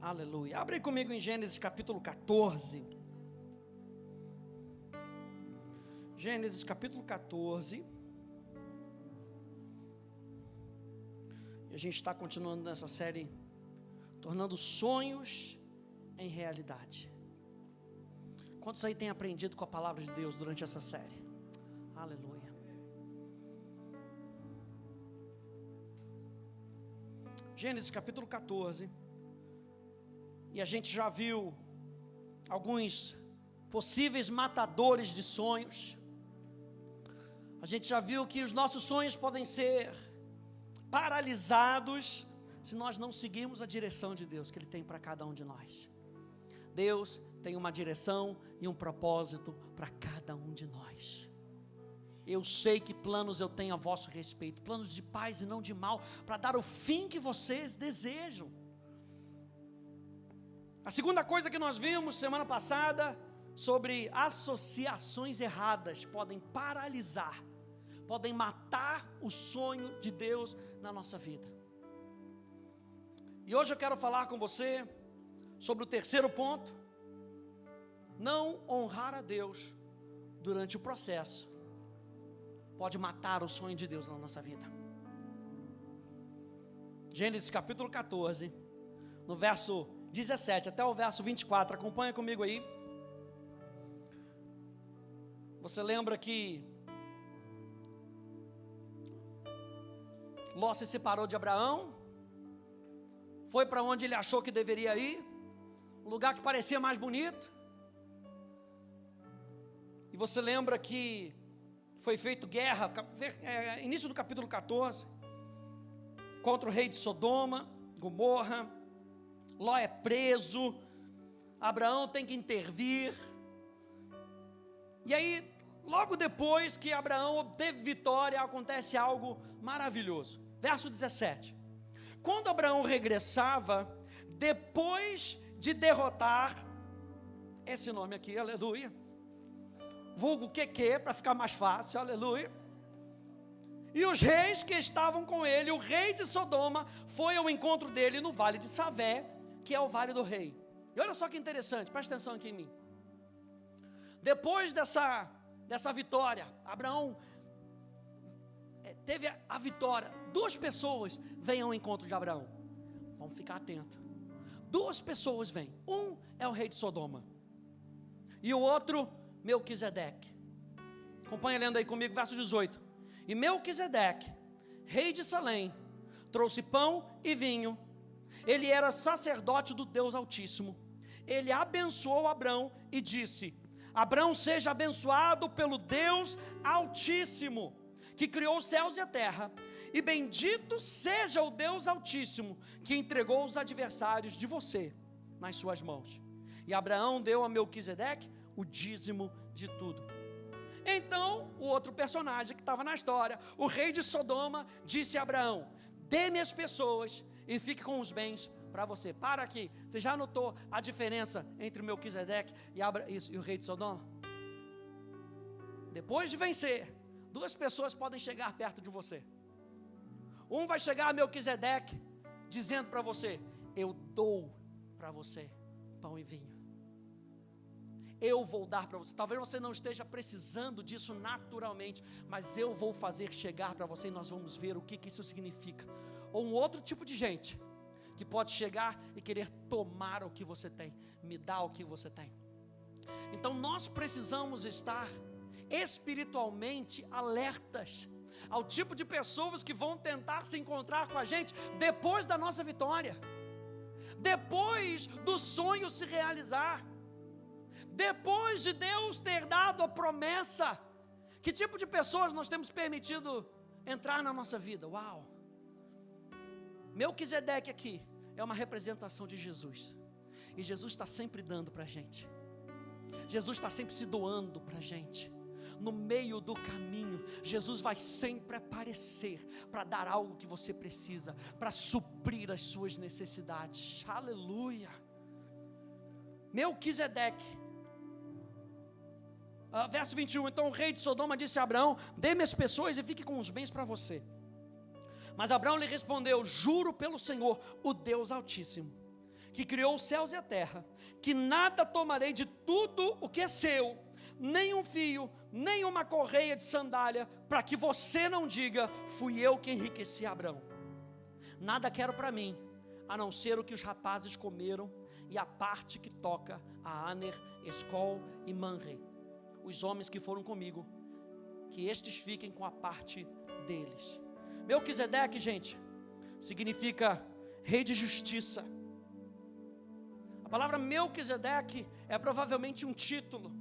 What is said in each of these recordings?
Aleluia. Abre comigo em Gênesis capítulo 14. Gênesis capítulo 14. E a gente está continuando nessa série, tornando sonhos em realidade. Quantos aí têm aprendido com a palavra de Deus durante essa série? Aleluia. Gênesis capítulo 14. E a gente já viu alguns possíveis matadores de sonhos. A gente já viu que os nossos sonhos podem ser paralisados se nós não seguirmos a direção de Deus que Ele tem para cada um de nós. Deus tem uma direção e um propósito para cada um de nós. Eu sei que planos eu tenho a vosso respeito, planos de paz e não de mal, para dar o fim que vocês desejam. A segunda coisa que nós vimos semana passada, sobre associações erradas, podem paralisar, podem matar o sonho de Deus na nossa vida. E hoje eu quero falar com você sobre o terceiro ponto: não honrar a Deus durante o processo pode matar o sonho de Deus na nossa vida. Gênesis capítulo 14, no verso 17 até o verso 24, acompanha comigo aí. Você lembra que Ló se separou de Abraão, foi para onde ele achou que deveria ir, um lugar que parecia mais bonito. E você lembra que foi feito guerra, início do capítulo 14, contra o rei de Sodoma, Gomorra. Ló é preso, Abraão tem que intervir. E aí, logo depois que Abraão obteve vitória, acontece algo maravilhoso. Verso 17. Quando Abraão regressava, depois de derrotar, esse nome aqui, aleluia, vulgo QQ, para ficar mais fácil, aleluia, e os reis que estavam com ele, o rei de Sodoma, foi ao encontro dele no vale de Savé, que é o vale do rei. E olha só que interessante, presta atenção aqui em mim. Depois dessa vitória, Abraão teve a vitória. Duas pessoas vêm ao encontro de Abraão. Vamos ficar atentos. Duas pessoas vêm. Um é o rei de Sodoma e o outro, Melquisedeque. Acompanha lendo aí comigo, verso 18. E Melquisedeque, rei de Salém, trouxe pão e vinho. Ele era sacerdote do Deus Altíssimo. Ele abençoou Abrão e disse: Abrão, seja abençoado pelo Deus Altíssimo, que criou os céus e a terra, e bendito seja o Deus Altíssimo, que entregou os adversários de você nas suas mãos. E Abraão deu a Melquisedeque o dízimo de tudo. Então, o outro personagem que estava na história, o rei de Sodoma, disse a Abraão: dê-me as pessoas e fique com os bens para você. Para aqui, você já notou a diferença entre Melquisedeque e o rei de Sodoma? Depois de vencer, duas pessoas podem chegar perto de você. Um vai chegar a Melquisedeque dizendo para você: eu dou para você pão e vinho. Eu vou dar para você. Talvez você não esteja precisando disso naturalmente, mas eu vou fazer chegar para você e nós vamos ver o que isso significa. Ou um outro tipo de gente que pode chegar e querer tomar o que você tem, me dá o que você tem. Então nós precisamos estar espiritualmente alertas ao tipo de pessoas que vão tentar se encontrar com a gente depois da nossa vitória, depois do sonho se realizar, depois de Deus ter dado a promessa. Que tipo de pessoas nós temos permitido entrar na nossa vida? Uau! Melquisedeque aqui é uma representação de Jesus. E Jesus está sempre dando para a gente. Jesus está sempre se doando para a gente. No meio do caminho, Jesus vai sempre aparecer para dar algo que você precisa, para suprir as suas necessidades. Aleluia! Melquisedeque, verso 21, então o rei de Sodoma disse a Abraão: dê-me as pessoas e fique com os bens para você. Mas Abraão lhe respondeu: juro pelo Senhor, o Deus Altíssimo, que criou os céus e a terra, que nada tomarei de tudo o que é seu, nem um fio, nem uma correia de sandália, para que você não diga, fui eu que enriqueci Abrão. Nada quero para mim, a não ser o que os rapazes comeram, e a parte que toca a Aner, Escol e Manre, os homens que foram comigo, que estes fiquem com a parte deles. Melquisedeque, gente, significa rei de justiça. A palavra Melquisedeque é provavelmente um título,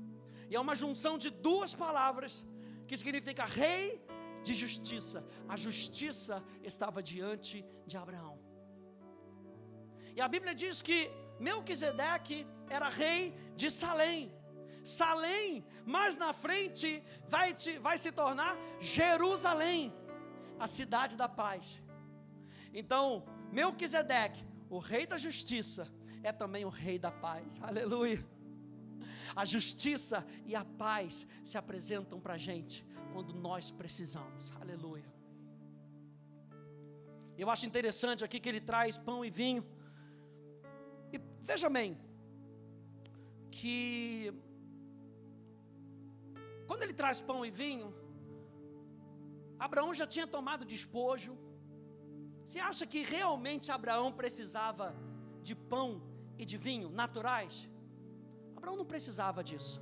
e é uma junção de duas palavras, que significa rei de justiça. A justiça estava diante de Abraão. E a Bíblia diz que Melquisedeque era rei de Salém. Salém, mais na frente, vai se tornar Jerusalém, a cidade da paz. Então, Melquisedeque, o rei da justiça, é também o rei da paz. Aleluia. A justiça e a paz se apresentam para a gente quando nós precisamos. Aleluia. Eu acho interessante aqui que ele traz pão e vinho. E veja bem, que quando ele traz pão e vinho, Abraão já tinha tomado despojo. Você acha que realmente Abraão precisava de pão e de vinho naturais? Abraão não precisava disso.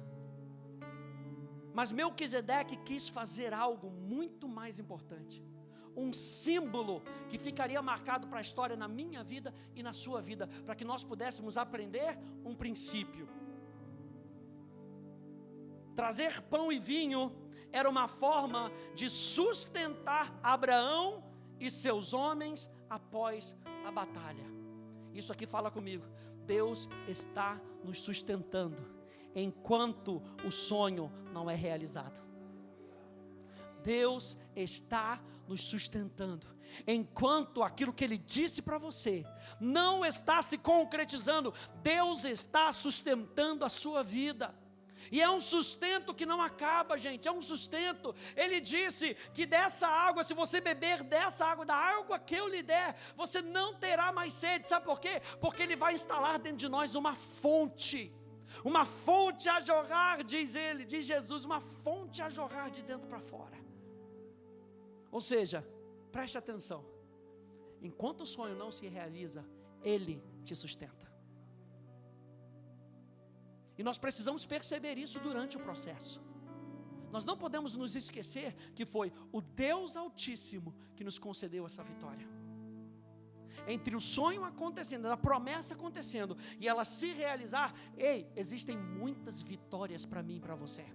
Mas Melquisedeque quis fazer algo muito mais importante. Um símbolo que ficaria marcado para a história na minha vida e na sua vida, para que nós pudéssemos aprender um princípio. Trazer pão e vinho era uma forma de sustentar Abraão e seus homens após a batalha. Isso aqui fala comigo. Deus está nos sustentando enquanto o sonho não é realizado. Deus está nos sustentando enquanto aquilo que Ele disse para você não está se concretizando. Deus está sustentando a sua vida. E é um sustento que não acaba, gente, é um sustento. Ele disse que dessa água, se você beber dessa água, da água que eu lhe der, você não terá mais sede. Sabe por quê? Porque Ele vai instalar dentro de nós uma fonte a jorrar, diz Ele, diz Jesus, uma fonte a jorrar de dentro para fora. Ou seja, preste atenção, enquanto o sonho não se realiza, Ele te sustenta. E nós precisamos perceber isso durante o processo. Nós não podemos nos esquecer que foi o Deus Altíssimo que nos concedeu essa vitória. Entre o sonho acontecendo, a promessa acontecendo e ela se realizar, existem muitas vitórias para mim e para você.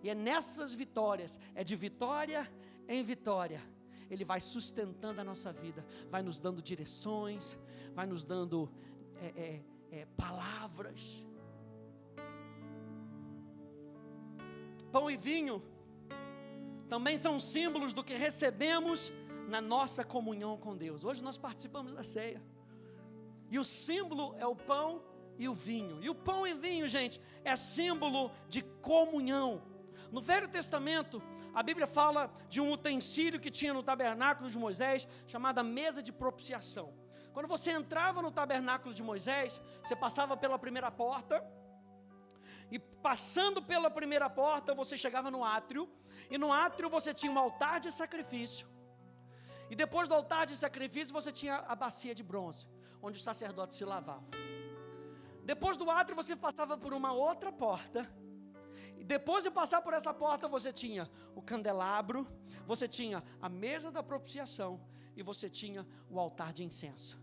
E é nessas vitórias, é de vitória em vitória, Ele vai sustentando a nossa vida, vai nos dando direções, vai nos dando palavras. Pão e vinho também são símbolos do que recebemos na nossa comunhão com Deus. Hoje nós participamos da ceia, e o símbolo é o pão e o vinho. E o pão e vinho, gente, é símbolo de comunhão. No Velho Testamento, a Bíblia fala de um utensílio que tinha no tabernáculo de Moisés, chamada mesa de propiciação. Quando você entrava no tabernáculo de Moisés, você passava pela primeira porta, e passando pela primeira porta, você chegava no átrio, e no átrio você tinha um altar de sacrifício, e depois do altar de sacrifício, você tinha a bacia de bronze, onde os sacerdotes se lavavam. Depois do átrio, você passava por uma outra porta, e depois de passar por essa porta, você tinha o candelabro, você tinha a mesa da propiciação, e você tinha o altar de incenso.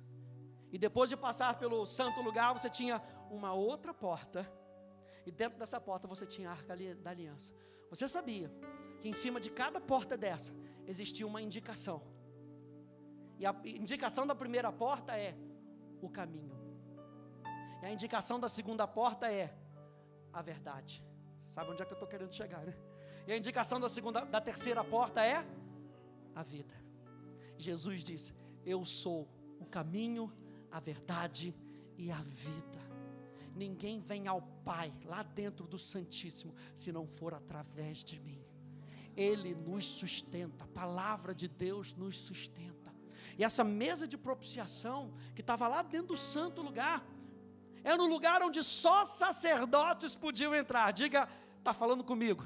E depois de passar pelo santo lugar, você tinha uma outra porta, e dentro dessa porta você tinha a arca da aliança. Você sabia que em cima de cada porta dessa existia uma indicação? E a indicação da primeira porta é o caminho. E a indicação da segunda porta é a verdade. Sabe onde é que eu estou querendo chegar, né? E a indicação da terceira porta é a vida. Jesus disse: eu sou o caminho, a verdade e a vida. Ninguém vem ao Pai, lá dentro do Santíssimo, se não for através de mim. Ele nos sustenta, a palavra de Deus nos sustenta. E essa mesa de propiciação, que estava lá dentro do santo lugar, era um lugar onde só sacerdotes podiam entrar. Diga, está falando comigo?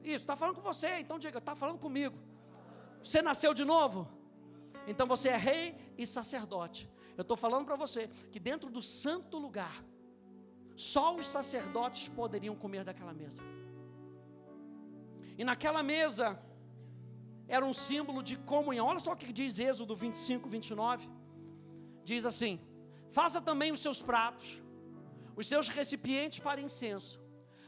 Isso, está falando com você, então diga, está falando comigo. Você nasceu de novo? Então você é rei e sacerdote. Eu estou falando para você, que dentro do santo lugar, só os sacerdotes poderiam comer daquela mesa. E naquela mesa, era um símbolo de comunhão. Olha só o que diz Êxodo 25, 29. Diz assim: faça também os seus pratos, os seus recipientes para incenso,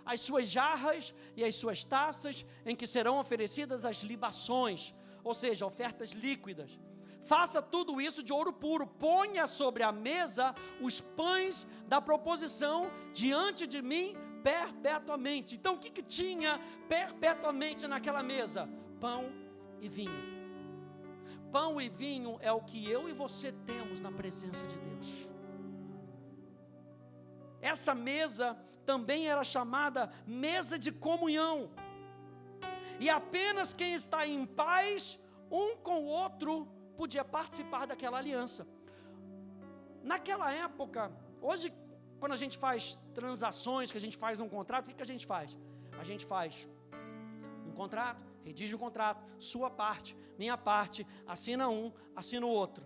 as suas jarras e as suas taças em que serão oferecidas as libações, ou seja, ofertas líquidas. Faça tudo isso de ouro puro. Ponha sobre a mesa os pães da proposição diante de mim perpetuamente. Então o que tinha perpetuamente naquela mesa? Pão e vinho. Pão e vinho é o que eu e você temos na presença de Deus. Essa mesa também era chamada mesa de comunhão. E apenas quem está em paz um com o outro podia participar daquela aliança. Naquela época, hoje, quando a gente faz transações, que a gente faz um contrato, o que a gente faz? A gente faz um contrato, redige o contrato, sua parte, minha parte, assina um, assina o outro.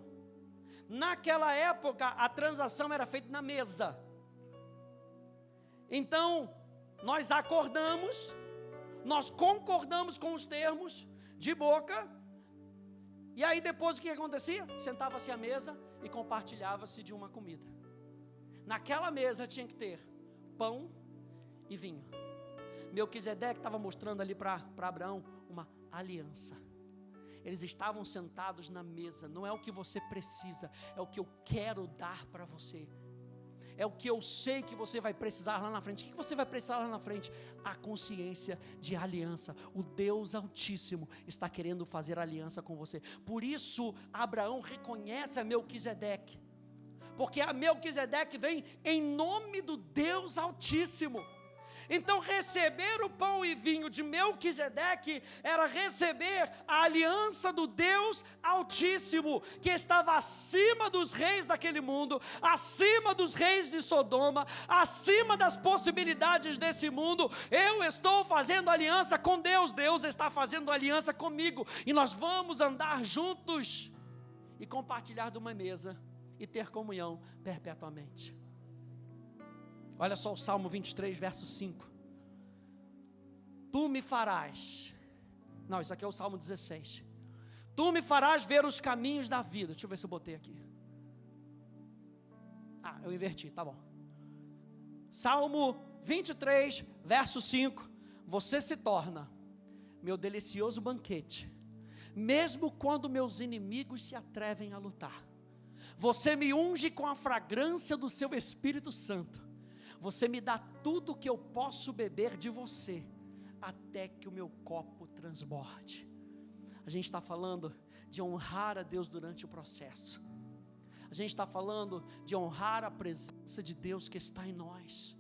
Naquela época, a transação era feita na mesa. Então, nós acordamos, nós concordamos com os termos de boca, e aí depois o que acontecia? Sentava-se à mesa e compartilhava-se de uma comida. Naquela mesa tinha que ter pão e vinho. Melquisedeque estava mostrando ali para Abraão uma aliança. Eles estavam sentados na mesa. Não é o que você precisa, é o que eu quero dar para você. É o que eu sei que você vai precisar lá na frente. O que você vai precisar lá na frente? A consciência de aliança. O Deus Altíssimo está querendo fazer aliança com você. Por isso Abraão reconhece a Melquisedeque, porque a Melquisedeque vem em nome do Deus Altíssimo. Então receber o pão e vinho de Melquisedeque era receber a aliança do Deus Altíssimo, que estava acima dos reis daquele mundo, acima dos reis de Sodoma, acima das possibilidades desse mundo. Eu estou fazendo aliança com Deus, Deus está fazendo aliança comigo, e nós vamos andar juntos e compartilhar de uma mesa e ter comunhão perpetuamente. Olha só o Salmo 23, verso 5. Tu me farás. Não, isso aqui é o Salmo 16. Tu me farás ver os caminhos da vida. Deixa eu ver se eu botei aqui. Ah, eu inverti, tá bom. Salmo 23, verso 5. Você se torna meu delicioso banquete, mesmo quando meus inimigos se atrevem a lutar. Você me unge com a fragrância do seu Espírito Santo. Você me dá tudo o que eu posso beber de você, até que o meu copo transborde. A gente está falando de honrar a Deus durante o processo. A gente está falando de honrar a presença de Deus que está em nós.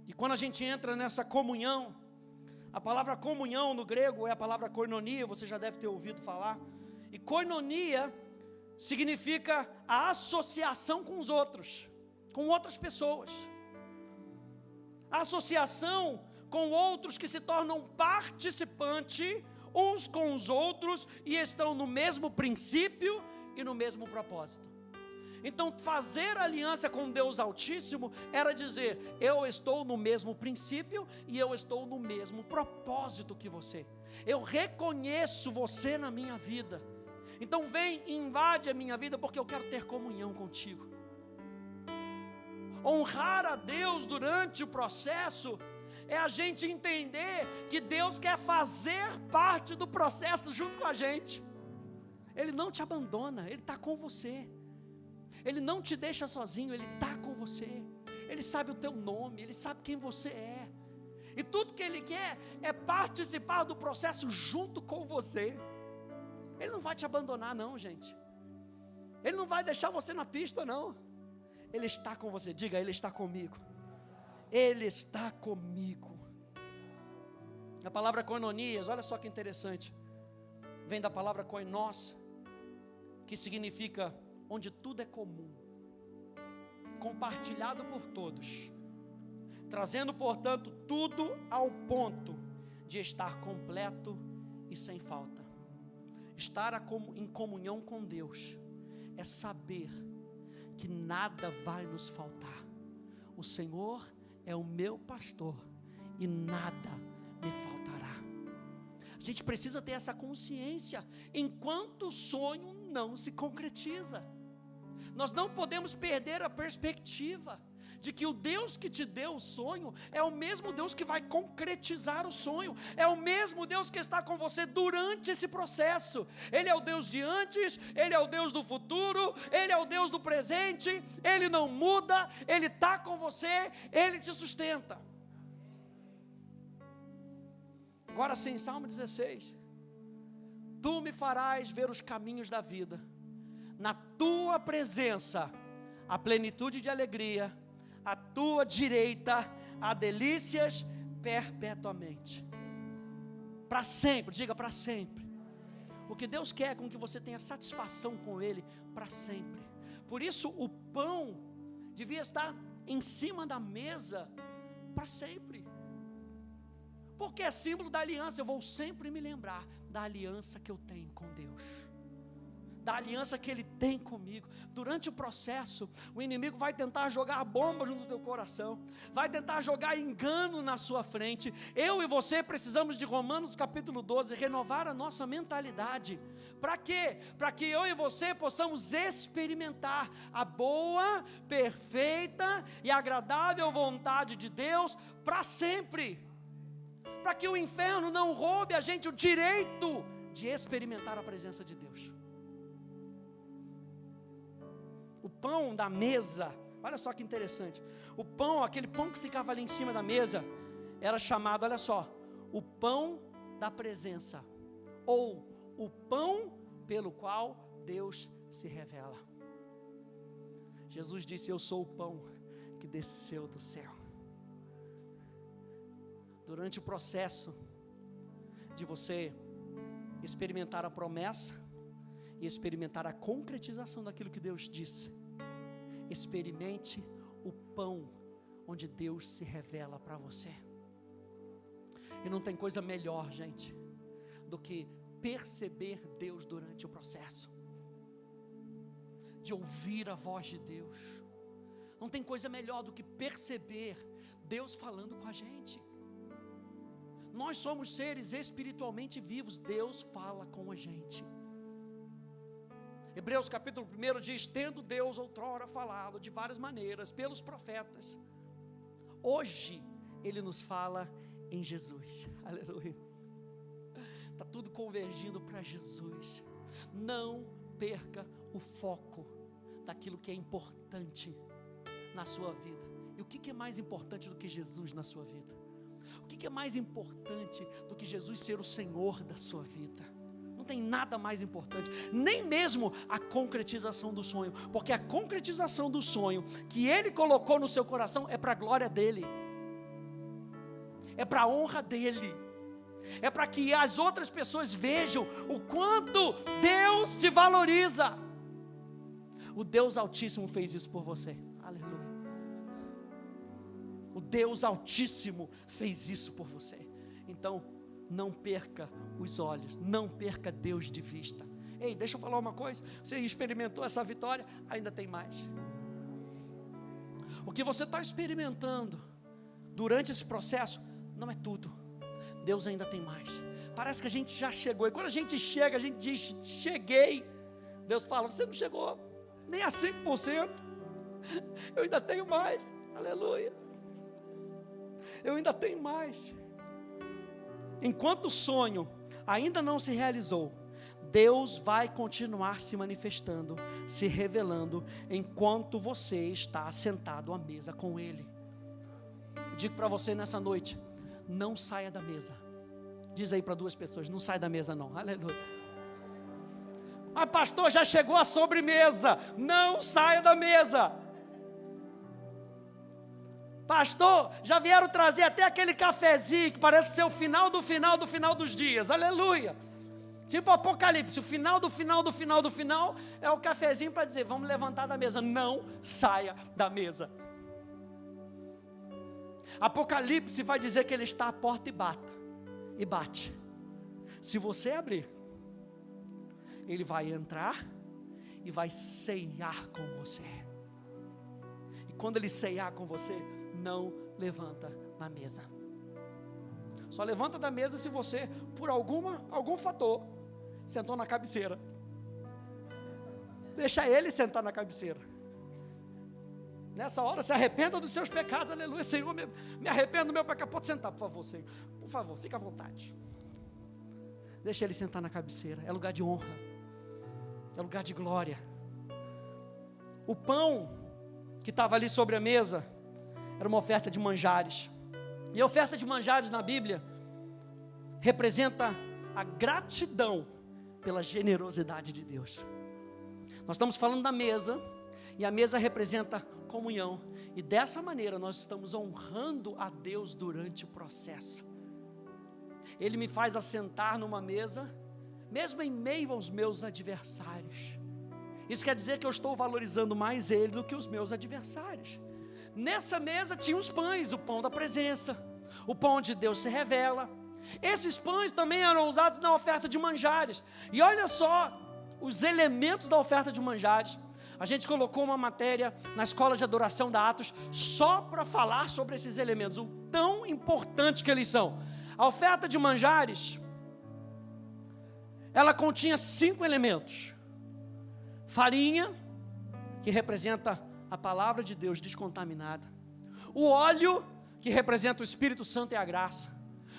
E quando a gente entra nessa comunhão, a palavra comunhão no grego é a palavra koinonia, você já deve ter ouvido falar. E koinonia significa a associação com os outros, com outras pessoas. A associação com outros que se tornam participantes uns com os outros e estão no mesmo princípio e no mesmo propósito. Então fazer aliança com Deus Altíssimo era dizer: eu estou no mesmo princípio e eu estou no mesmo propósito que você. Eu reconheço você na minha vida. Então vem e invade a minha vida, porque eu quero ter comunhão contigo. Honrar a Deus durante o processo é a gente entender que Deus quer fazer parte do processo junto com a gente. Ele não te abandona, Ele está com você. Ele não te deixa sozinho, Ele está com você. Ele sabe o teu nome, Ele sabe quem você é. E tudo que Ele quer é participar do processo junto com você. Ele não vai te abandonar não, gente. Ele não vai deixar você na pista não. Ele está com você. Diga: Ele está comigo. Ele está comigo. A palavra koinonias, olha só que interessante, vem da palavra koinos, que significa onde tudo é comum, compartilhado por todos, trazendo, portanto, tudo ao ponto de estar completo e sem falta. Estar em comunhão com Deus é saber que nada vai nos faltar. O Senhor é o meu pastor e nada me faltará. A gente precisa ter essa consciência enquanto o sonho não se concretiza. Nós não podemos perder a perspectiva de que o Deus que te deu o sonho é o mesmo Deus que vai concretizar o sonho, é o mesmo Deus que está com você durante esse processo. Ele é o Deus de antes, Ele é o Deus do futuro, Ele é o Deus do presente, Ele não muda, Ele está com você, Ele te sustenta. Agora sim, Salmo 16, tu me farás ver os caminhos da vida, na tua presença a plenitude de alegria, à tua direita há delícias perpetuamente. Para sempre, diga para sempre. O que Deus quer é com que você tenha satisfação com Ele para sempre. Por isso o pão devia estar em cima da mesa para sempre, porque é símbolo da aliança. Eu vou sempre me lembrar da aliança que eu tenho com Deus, da aliança que Ele tem comigo. Durante o processo, o inimigo vai tentar jogar bomba junto do teu coração, vai tentar jogar engano na sua frente. Eu e você precisamos de Romanos capítulo 12, renovar a nossa mentalidade. Para quê? Para que eu e você possamos experimentar a boa, perfeita e agradável vontade de Deus para sempre, para que o inferno não roube a gente o direito de experimentar a presença de Deus. O pão da mesa, olha só que interessante, o pão, aquele pão que ficava ali em cima da mesa, era chamado, olha só, o pão da presença, ou o pão pelo qual Deus se revela. Jesus disse: eu sou o pão que desceu do céu. Durante o processo de você experimentar a promessa e experimentar a concretização daquilo que Deus disse, experimente o pão onde Deus se revela para você. E não tem coisa melhor, gente, do que perceber Deus durante o processo, de ouvir a voz de Deus. Não tem coisa melhor do que perceber Deus falando com a gente. Nós somos seres espiritualmente vivos, Deus fala com a gente. Hebreus capítulo 1 diz: tendo Deus outrora falado de várias maneiras pelos profetas, hoje Ele nos fala em Jesus. Aleluia. Está tudo convergindo para Jesus. Não perca o foco daquilo que é importante na sua vida. E o que é mais importante do que Jesus na sua vida? O que é mais importante do que Jesus ser o Senhor da sua vida? Não tem nada mais importante, nem mesmo a concretização do sonho, porque a concretização do sonho que Ele colocou no seu coração é para a glória dEle, é para a honra dEle, é para que as outras pessoas vejam o quanto Deus te valoriza. O Deus Altíssimo fez isso por você. Aleluia. O Deus Altíssimo fez isso por você. Então, não perca os olhos, não perca Deus de vista. Ei, deixa eu falar uma coisa. Você experimentou essa vitória, ainda tem mais. O que você está experimentando durante esse processo não é tudo. Deus ainda tem mais. Parece que a gente já chegou, e quando a gente chega, a gente diz: cheguei. Deus fala: você não chegou nem a 5%, eu ainda tenho mais. Aleluia. Eu ainda tenho mais. Enquanto o sonho ainda não se realizou, Deus vai continuar se manifestando, se revelando, enquanto você está sentado à mesa com Ele. Eu digo para você nessa noite: não saia da mesa. Diz aí para duas pessoas: não saia da mesa não. Aleluia. Mas pastor, já chegou a sobremesa. Não saia da mesa. Pastor, já vieram trazer até aquele cafezinho que parece ser o final do final do final dos dias. Aleluia. Tipo Apocalipse, o final do final do final do final é o cafezinho para dizer, vamos levantar da mesa. Não saia da mesa. Apocalipse vai dizer que ele está à porta e bate. Se você abrir, ele vai entrar e vai ceiar com você. E quando ele ceiar com você, não levanta da mesa. Só levanta da mesa se você, por algum fator, sentou na cabeceira. Deixa ele sentar na cabeceira. Nessa hora, se arrependa dos seus pecados. Aleluia, Senhor, me arrependo do meu pecado. Pode sentar, por favor, Senhor. Por favor, fica à vontade. Deixa ele sentar na cabeceira. É lugar de honra. É lugar de glória. O pão que estava ali sobre a mesa era uma oferta de manjares. E a oferta de manjares na Bíblia representa a gratidão pela generosidade de Deus. Nós estamos falando da mesa, e a mesa representa comunhão, e dessa maneira nós estamos honrando a Deus durante o processo. Ele me faz assentar numa mesa, mesmo em meio aos meus adversários. Isso quer dizer que eu estou valorizando mais Ele do que os meus adversários. Nessa mesa tinha os pães, o pão da presença, o pão onde Deus se revela. Esses pães também eram usados na oferta de manjares. E olha só os elementos da oferta de manjares. A gente colocou uma matéria na escola de adoração da Atos só para falar sobre esses elementos, o tão importante que eles são. A oferta de manjares, ela continha 5 elementos: farinha, que representa a palavra de Deus descontaminada; o óleo, que representa o Espírito Santo e a graça;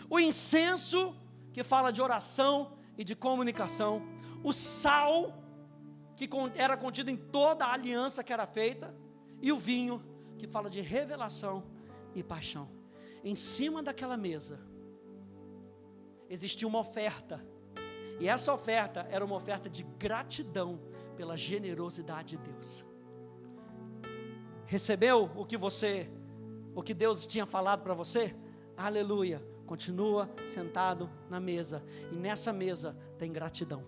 o incenso, que fala de oração e de comunicação; o sal, que era contido em toda a aliança que era feita; e o vinho, que fala de revelação e paixão. Em cima daquela mesa existia uma oferta, e essa oferta era uma oferta de gratidão pela generosidade de Deus. Recebeu o que Deus tinha falado para você? Aleluia, continua sentado na mesa, e nessa mesa tem gratidão.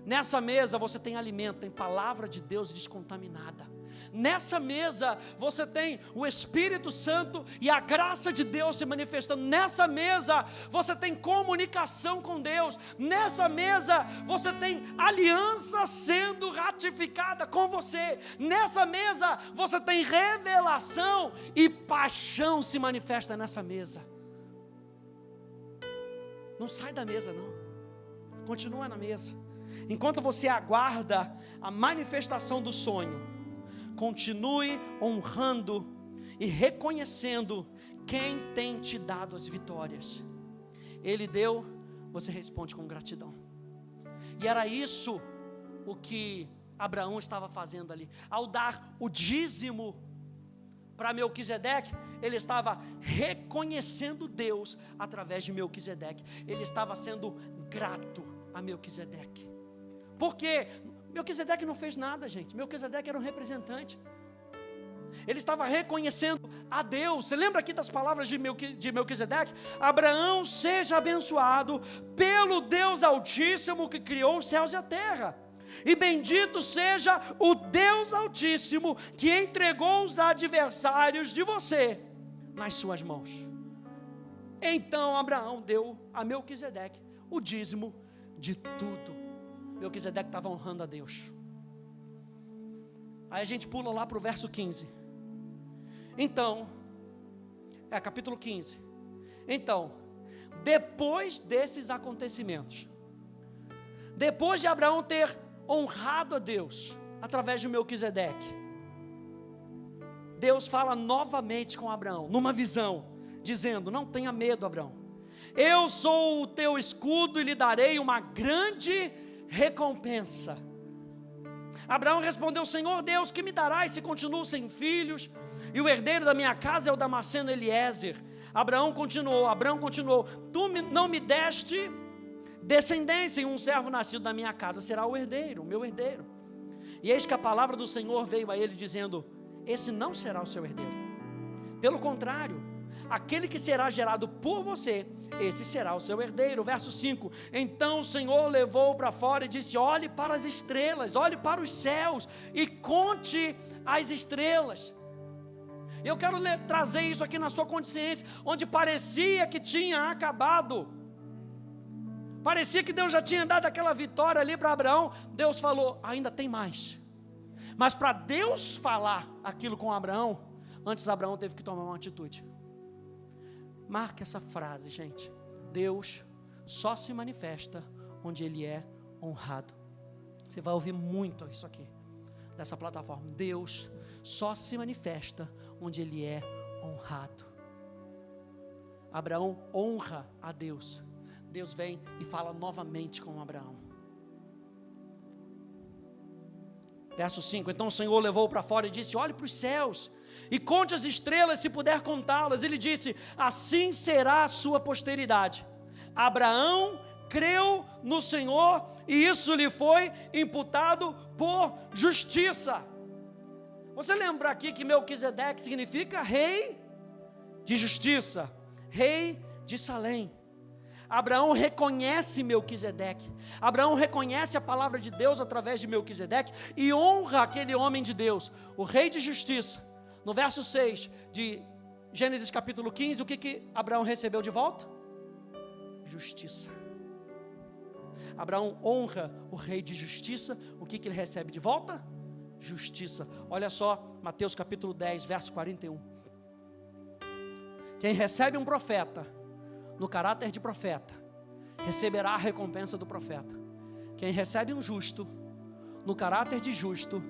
Nessa mesa você tem alimento, tem palavra de Deus descontaminada. Nessa mesa você tem o Espírito Santo e a graça de Deus se manifestando. Nessa mesa você tem comunicação com Deus. Nessa mesa você tem aliança sendo ratificada com você. Nessa mesa você tem revelação e paixão se manifesta nessa mesa. Não sai da mesa não, continua na mesa. Enquanto você aguarda a manifestação do sonho, continue honrando e reconhecendo quem tem te dado as vitórias. Ele deu, você responde com gratidão. E era isso o que Abraão estava fazendo ali. Ao dar o dízimo para Melquisedeque, ele estava reconhecendo Deus através de Melquisedeque. Ele estava sendo grato a Melquisedeque. Porque Melquisedeque não fez nada, gente. Melquisedeque era um representante. Ele estava reconhecendo a Deus. Você lembra aqui das palavras de Melquisedeque? Abraão seja abençoado pelo Deus Altíssimo que criou os céus e a terra. E bendito seja o Deus Altíssimo que entregou os adversários de você nas suas mãos. Então Abraão deu a Melquisedeque o dízimo de tudo. Melquisedeque estava honrando a Deus. Aí a gente pula lá para o verso 15. Então, capítulo 15. Então, depois desses acontecimentos, depois de Abraão ter honrado a Deus através de Melquisedeque, Deus fala novamente com Abraão, numa visão, dizendo: não tenha medo, Abraão, eu sou o teu escudo e lhe darei uma grande recompensa. Abraão respondeu: Senhor Deus, que me darás se continuo sem filhos, e o herdeiro da minha casa é o Damasceno Eliezer? Abraão continuou: tu não me deste descendência, e um servo nascido da minha casa será o herdeiro, o meu herdeiro. E eis que a palavra do Senhor veio a ele dizendo: esse não será o seu herdeiro, Pelo contrário, aquele que será gerado por você, esse será o seu herdeiro. Verso 5, então o Senhor levou para fora e disse, olhe para as estrelas, olhe para os céus e conte as estrelas. Eu quero trazer isso aqui na sua consciência, onde parecia que tinha acabado, parecia que Deus já tinha dado aquela vitória ali para Abraão. Deus falou, ainda tem mais. Mas para Deus falar aquilo com Abraão, antes Abraão teve que tomar uma atitude. Marque essa frase, gente. Deus só se manifesta onde Ele é honrado. Você vai ouvir muito isso aqui, dessa plataforma. Deus só se manifesta onde Ele é honrado. Abraão honra a Deus. Deus vem e fala novamente com Abraão. Verso 5, então o Senhor levou para fora e disse, olhe para os céus e conte as estrelas, se puder contá-las. Ele disse, assim será a sua posteridade. Abraão creu no Senhor e isso lhe foi imputado por justiça. Você lembra aqui que Melquisedeque significa rei de justiça, rei de Salém. Abraão reconhece Melquisedeque. Abraão reconhece a palavra de Deus através de Melquisedeque e honra aquele homem de Deus, o rei de justiça. No verso 6 de Gênesis capítulo 15, o que Abraão recebeu de volta? Justiça. Abraão honra o rei de justiça, o que ele recebe de volta? Justiça. Olha só, Mateus capítulo 10, verso 41. Quem recebe um profeta no caráter de profeta, receberá a recompensa do profeta. Quem recebe um justo no caráter de justo,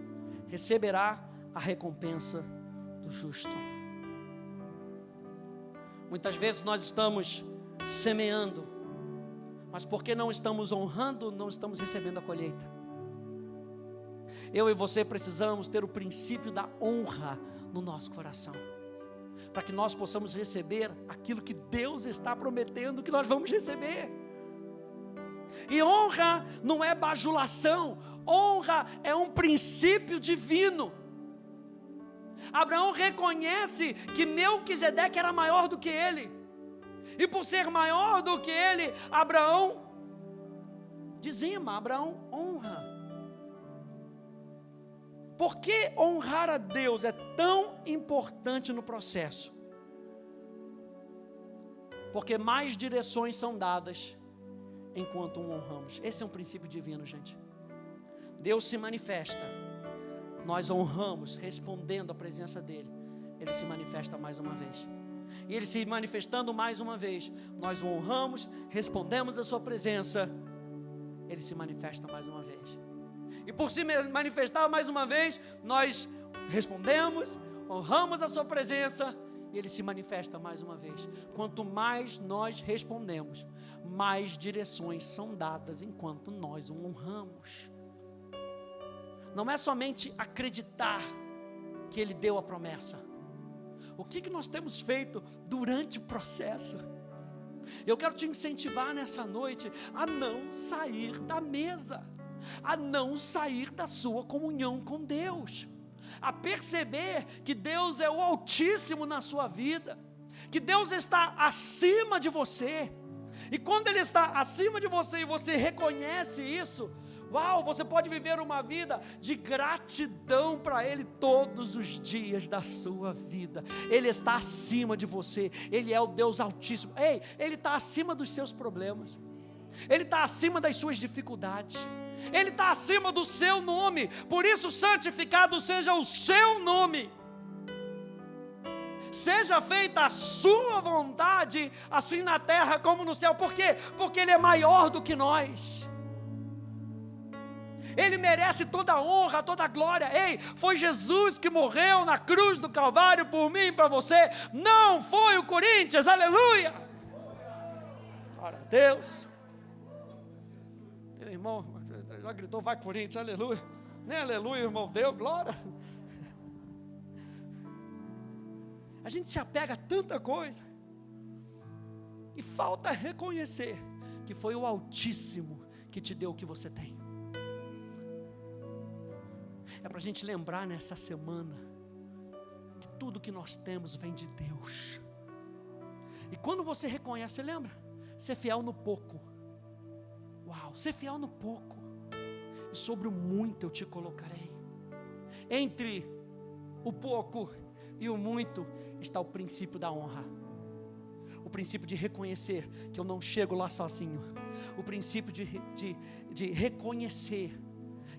receberá a recompensa do justo. Muitas vezes nós estamos semeando, mas porque não estamos honrando, não estamos recebendo a colheita. Eu e você precisamos ter o princípio da honra no nosso coração, para que nós possamos receber aquilo que Deus está prometendo que nós vamos receber. E honra não é bajulação, honra é um princípio divino. Abraão reconhece que Melquisedeque era maior do que ele, e por ser maior do que ele, Abraão dizima, Abraão honra. Por que honrar a Deus é tão importante no processo? Porque mais direções são dadas enquanto o honramos. Esse é um princípio divino, gente. Deus se manifesta, nós honramos, respondendo à presença dEle. Ele se manifesta mais uma vez. E Ele se manifestando mais uma vez, nós o honramos, respondemos à sua presença, Ele se manifesta mais uma vez. E por se manifestar mais uma vez, nós respondemos, honramos a sua presença, e Ele se manifesta mais uma vez. Quanto mais nós respondemos, mais direções são dadas enquanto nós o honramos. Não é somente acreditar que Ele deu a promessa. O que nós temos feito durante o processo? Eu quero te incentivar nessa noite a não sair da mesa, a não sair da sua comunhão com Deus, a perceber que Deus é o Altíssimo na sua vida, que Deus está acima de você, e quando Ele está acima de você e você reconhece isso, uau, você pode viver uma vida de gratidão para Ele todos os dias da sua vida. Ele está acima de você, Ele é o Deus Altíssimo. Ei, Ele está acima dos seus problemas, Ele está acima das suas dificuldades, Ele está acima do seu nome. Por isso, santificado seja o seu nome. Seja feita a sua vontade, assim na terra como no céu. Por quê? Porque Ele é maior do que nós. Ele merece toda a honra, toda a glória. Ei, foi Jesus que morreu na cruz do Calvário por mim e para você. Não foi o Corinthians, aleluia. Glória a Deus. Teu irmão já gritou, vai Corinthians, aleluia. Nem aleluia, irmão, deu glória. A gente se apega a tanta coisa e falta reconhecer que foi o Altíssimo que te deu o que você tem. É para a gente lembrar nessa semana que tudo que nós temos vem de Deus. E quando você reconhece, você lembra? Ser fiel no pouco. Uau, ser fiel no pouco. E sobre o muito eu te colocarei. Entre o pouco e o muito está o princípio da honra. O princípio de reconhecer que eu não chego lá sozinho. O princípio de reconhecer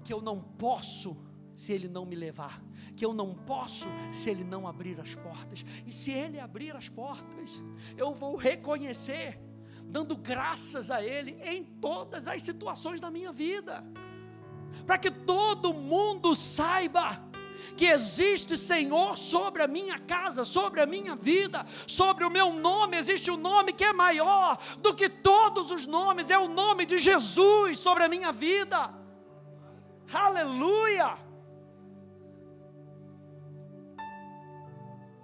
que eu não posso se Ele não me levar. Que eu não posso se Ele não abrir as portas. E se Ele abrir as portas, eu vou reconhecer, dando graças a Ele em todas as situações da minha vida. Para que todo mundo saiba que existe Senhor sobre a minha casa, sobre a minha vida, sobre o meu nome. Existe um nome que é maior do que todos os nomes, é o nome de Jesus sobre a minha vida. Aleluia!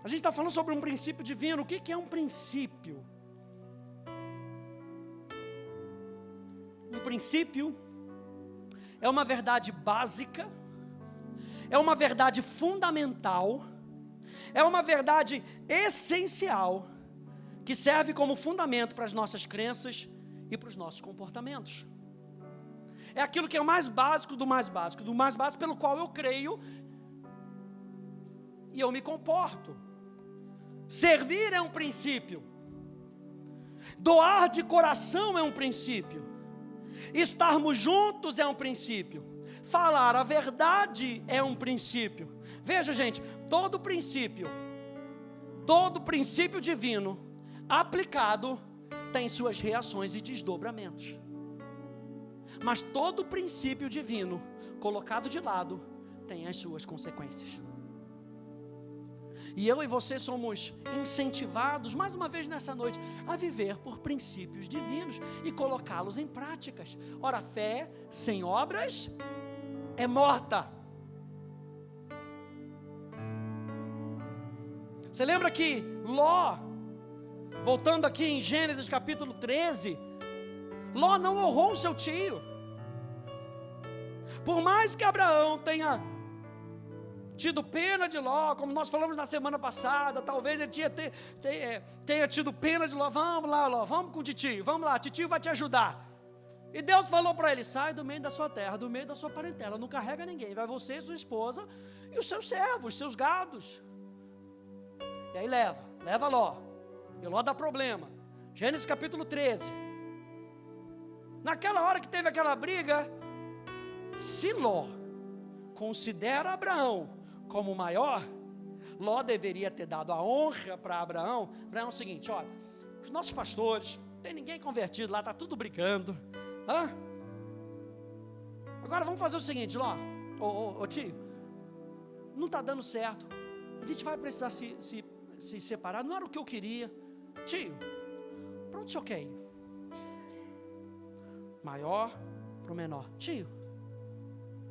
A gente está falando sobre um princípio divino. O que é um princípio? Um princípio é uma verdade básica, é uma verdade fundamental, é uma verdade essencial, que serve como fundamento para as nossas crenças e para os nossos comportamentos. É aquilo que é o mais básico do mais básico, pelo qual eu creio e eu me comporto. Servir é um princípio, doar de coração é um princípio, estarmos juntos é um princípio, falar a verdade é um princípio. Veja, gente, todo princípio divino aplicado tem suas reações e desdobramentos. Mas todo princípio divino colocado de lado tem as suas consequências. E eu e você somos incentivados, mais uma vez nessa noite, a viver por princípios divinos e colocá-los em práticas. Ora, fé sem obras é morta. Você lembra que Ló, voltando aqui em Gênesis capítulo 13, Ló não honrou o seu tio. Por mais que Abraão tenha tido pena de Ló, como nós falamos na semana passada, talvez ele tenha tido pena de Ló. Vamos lá, Ló, vamos com o titio, vamos lá, titio vai te ajudar. E Deus falou para ele: sai do meio da sua terra, do meio da sua parentela, não carrega ninguém, vai você, sua esposa e os seus servos, seus gados. E aí leva Ló, e Ló dá problema. Gênesis capítulo 13. Naquela hora que teve aquela briga, se Ló considera Abraão como maior, Ló deveria ter dado a honra para Abraão. Abraão é o seguinte: olha, os nossos pastores, não tem ninguém convertido lá, está tudo brigando. Agora vamos fazer o seguinte, Ló, ô tio, não está dando certo, a gente vai precisar se separar, não era o que eu queria. Tio, para onde o senhor quer ir? Maior para o menor. Tio,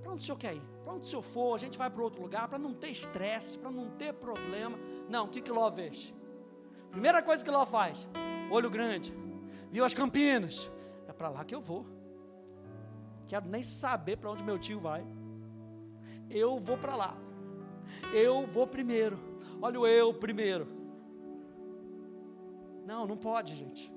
para onde o senhor quer ir? Para onde o senhor for, a gente vai para outro lugar, para não ter estresse, para não ter problema. Não, o que Ló fez? Primeira coisa que Ló faz: olho grande, viu as Campinas, é para lá que eu vou. Quero nem saber para onde meu tio vai. Eu vou para lá. Eu vou primeiro. Olha o eu primeiro. Não pode, gente.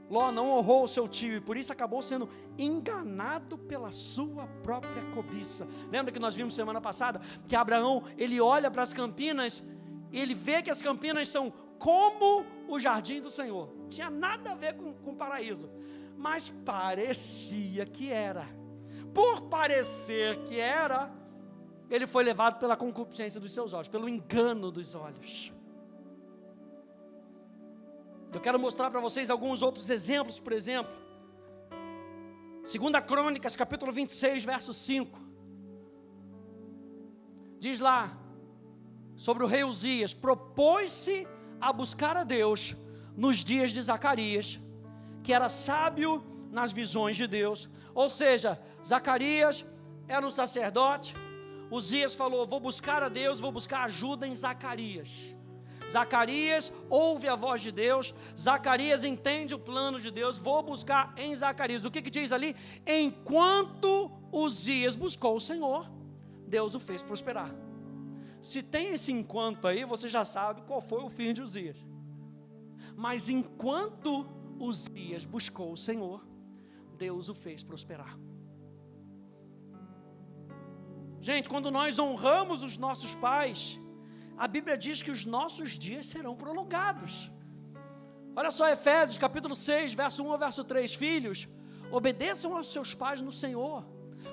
Ló não honrou o seu tio e por isso acabou sendo enganado pela sua própria cobiça. Lembra que nós vimos semana passada que Abraão, ele olha para as Campinas e ele vê que as Campinas são como o jardim do Senhor. Não tinha nada a ver com o paraíso, mas parecia que era. Por parecer que era, ele foi levado pela concupiscência dos seus olhos, pelo engano dos olhos. Eu quero mostrar para vocês alguns outros exemplos. Por exemplo, 2 Crônicas, capítulo 26, verso 5. Diz lá, sobre o rei Uzias: propôs-se a buscar a Deus nos dias de Zacarias, que era sábio nas visões de Deus. Ou seja, Zacarias era um sacerdote. Uzias falou: vou buscar a Deus, vou buscar ajuda em Zacarias. Zacarias ouve a voz de Deus, Zacarias entende o plano de Deus, vou buscar em Zacarias. O que diz ali? Enquanto Uzias buscou o Senhor, Deus o fez prosperar. Se tem esse enquanto aí, você já sabe qual foi o fim de Uzias. Mas enquanto Uzias buscou o Senhor, Deus o fez prosperar. Gente, quando nós honramos os nossos pais, a Bíblia diz que os nossos dias serão prolongados. Olha só Efésios capítulo 6, verso 1 ao verso 3. Filhos, obedeçam aos seus pais no Senhor,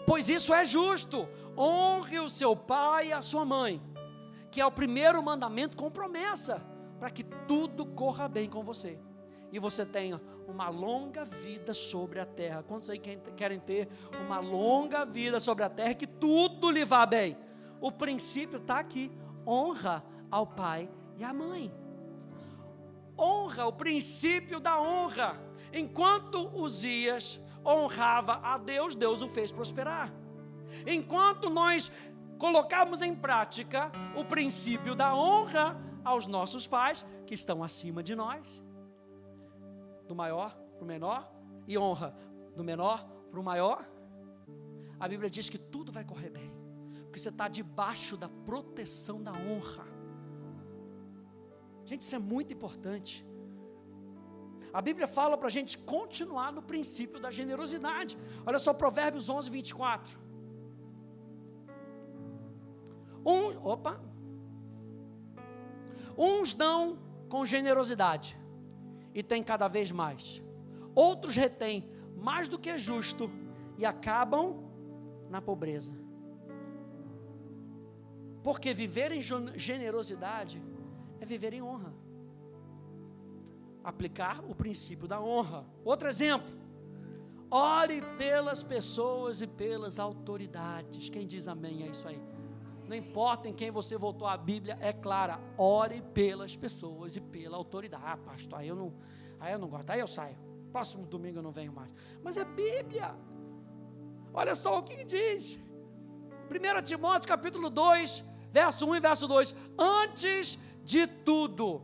pois isso é justo. Honre o seu pai e a sua mãe, que é o primeiro mandamento com promessa, para que tudo corra bem com você e você tenha uma longa vida sobre a terra. Quantos aí querem ter uma longa vida sobre a terra, que tudo lhe vá bem? O princípio está aqui: honra ao pai e à mãe. Honra, o princípio da honra. Enquanto Uzias honrava a Deus, Deus o fez prosperar. Enquanto nós colocarmos em prática o princípio da honra aos nossos pais, que estão acima de nós, do maior para o menor, e honra do menor para o maior, a Bíblia diz que tudo vai correr bem, porque você está debaixo da proteção da honra. Gente, isso é muito importante. A Bíblia fala para a gente continuar no princípio da generosidade. Olha só Provérbios 11, 24. Uns dão com generosidade e têm cada vez mais. Outros retêm mais do que é justo e acabam na pobreza. Porque viver em generosidade é viver em honra. Aplicar o princípio da honra. Outro exemplo: ore pelas pessoas e pelas autoridades. Quem diz amém é isso aí? Não importa em quem você voltou, a Bíblia é clara: ore pelas pessoas e pela autoridade. Ah, pastor, aí eu não gosto, aí eu saio. Próximo domingo eu não venho mais. Mas é Bíblia. Olha só o que diz. 1 Timóteo capítulo 2, verso 1 e verso 2. Antes de tudo,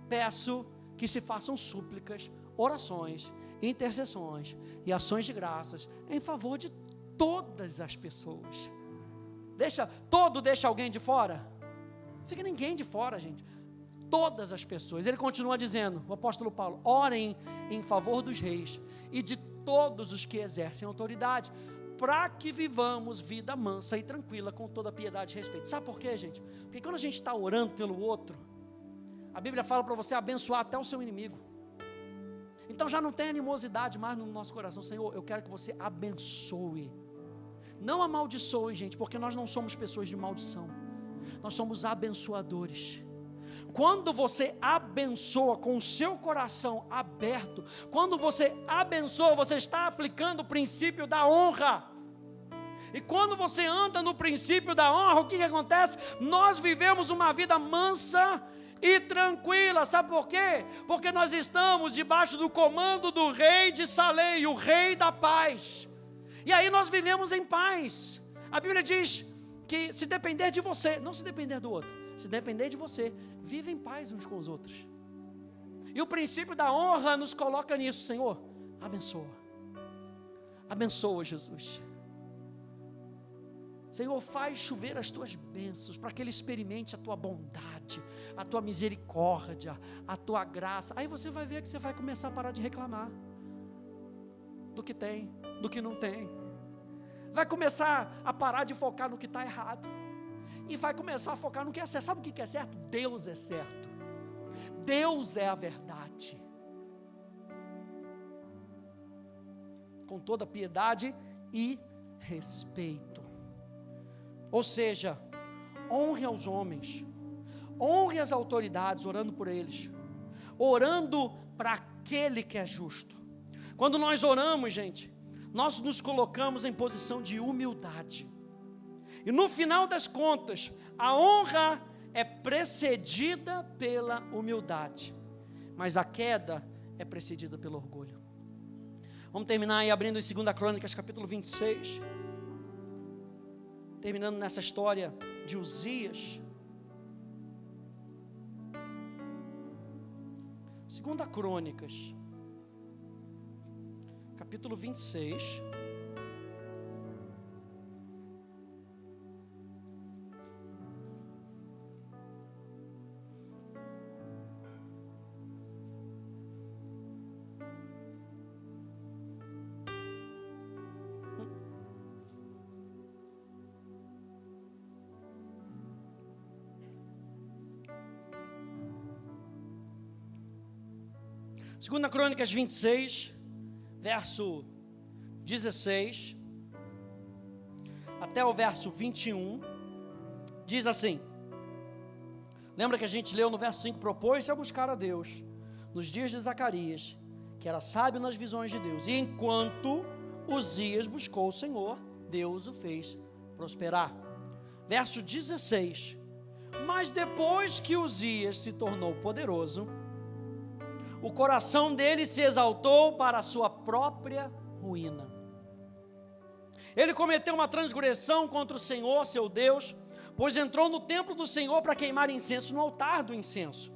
peço que se façam súplicas, orações, intercessões e ações de graças em favor de todas as pessoas. Deixa alguém de fora? Não fica ninguém de fora, gente. Todas as pessoas. Ele continua dizendo, o apóstolo Paulo: orem em favor dos reis e de todos os que exercem autoridade, para que vivamos vida mansa e tranquila, com toda piedade e respeito. Sabe por quê, gente? Porque quando a gente está orando pelo outro, a Bíblia fala para você abençoar até o seu inimigo. Então já não tem animosidade mais no nosso coração. Senhor, eu quero que você abençoe, não amaldiçoe, gente, porque nós não somos pessoas de maldição, nós somos abençoadores. Quando você abençoa com o seu coração aberto, quando você abençoa, você está aplicando o princípio da honra. E quando você anda no princípio da honra, o que acontece? Nós vivemos uma vida mansa e tranquila. Sabe por quê? Porque nós estamos debaixo do comando do rei de Salém, o rei da paz. E aí nós vivemos em paz. A Bíblia diz que se depender de você, não se depender do outro, se depender de você, vive em paz uns com os outros. E o princípio da honra nos coloca nisso. Senhor, abençoa. Abençoa, Jesus. Senhor, faz chover as tuas bênçãos, para que ele experimente a tua bondade, a tua misericórdia, a tua graça. Aí você vai ver que você vai começar a parar de reclamar do que tem, do que não tem. Vai começar a parar de focar no que está errado e vai começar a focar no que é certo. Sabe o que é certo? Deus é certo. Deus é a verdade. Com toda piedade e respeito. Ou seja, honre aos homens, honre as autoridades, orando por eles, orando para aquele que é justo. Quando nós oramos, gente, nós nos colocamos em posição de humildade. E no final das contas, a honra é precedida pela humildade, mas a queda é precedida pelo orgulho. Vamos terminar aí abrindo em 2 Crônicas, capítulo 26. Terminando nessa história de Uzias. 2 Crônicas, capítulo 26. 2 Crônicas 26, verso 16, até o verso 21, diz assim, lembra que a gente leu no verso 5, propôs-se a buscar a Deus, nos dias de Zacarias, que era sábio nas visões de Deus, e enquanto Uzias buscou o Senhor, Deus o fez prosperar. Verso 16, mas depois que Uzias se tornou poderoso, o coração dele se exaltou para a sua própria ruína. Ele cometeu uma transgressão contra o Senhor, seu Deus, pois entrou no templo do Senhor para queimar incenso no altar do incenso.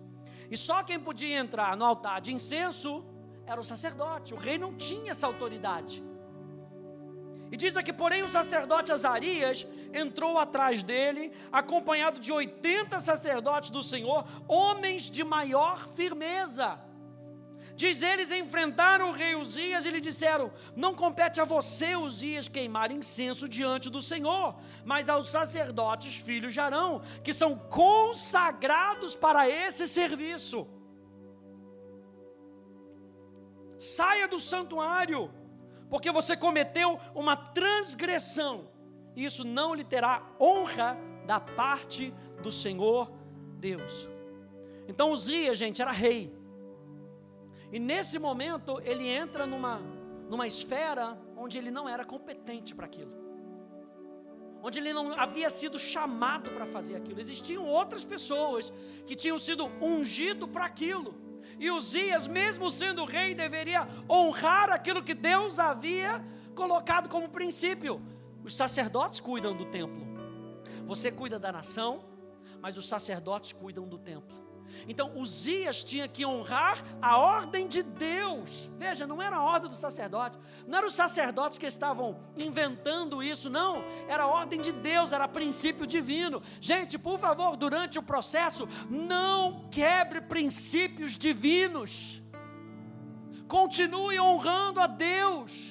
E só quem podia entrar no altar de incenso era o sacerdote. O rei não tinha essa autoridade. E diz aqui, porém, o sacerdote Azarias entrou atrás dele, acompanhado de 80 sacerdotes do Senhor, homens de maior firmeza. Diz, eles enfrentaram o rei Uzias e lhe disseram, não compete a você, Uzias, queimar incenso diante do Senhor, mas aos sacerdotes filhos de Arão, que são consagrados para esse serviço. Saia do santuário, porque você cometeu uma transgressão, e isso não lhe terá honra da parte do Senhor Deus. Então Uzias, gente, era rei. E nesse momento ele entra numa esfera onde ele não era competente para aquilo, onde ele não havia sido chamado para fazer aquilo. Existiam outras pessoas que tinham sido ungido para aquilo, e Uzias, mesmo sendo rei, deveria honrar aquilo que Deus havia colocado como princípio. Os sacerdotes cuidam do templo, você cuida da nação, mas os sacerdotes cuidam do templo. Então Uzias tinha que honrar a ordem de Deus. Veja, não era a ordem do sacerdote, não eram os sacerdotes que estavam inventando isso, não, era a ordem de Deus, era princípio divino. Gente, por favor, durante o processo, não quebre princípios divinos, continue honrando a Deus,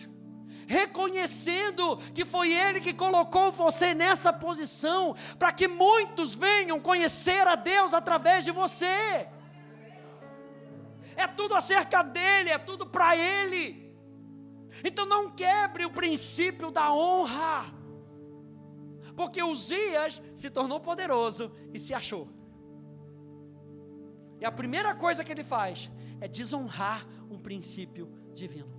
reconhecendo que foi Ele que colocou você nessa posição, para que muitos venham conhecer a Deus através de você. É tudo acerca dEle, é tudo para Ele. Então não quebre o princípio da honra, porque Uzias se tornou poderoso e se achou. E a primeira coisa que ele faz é desonrar um princípio divino.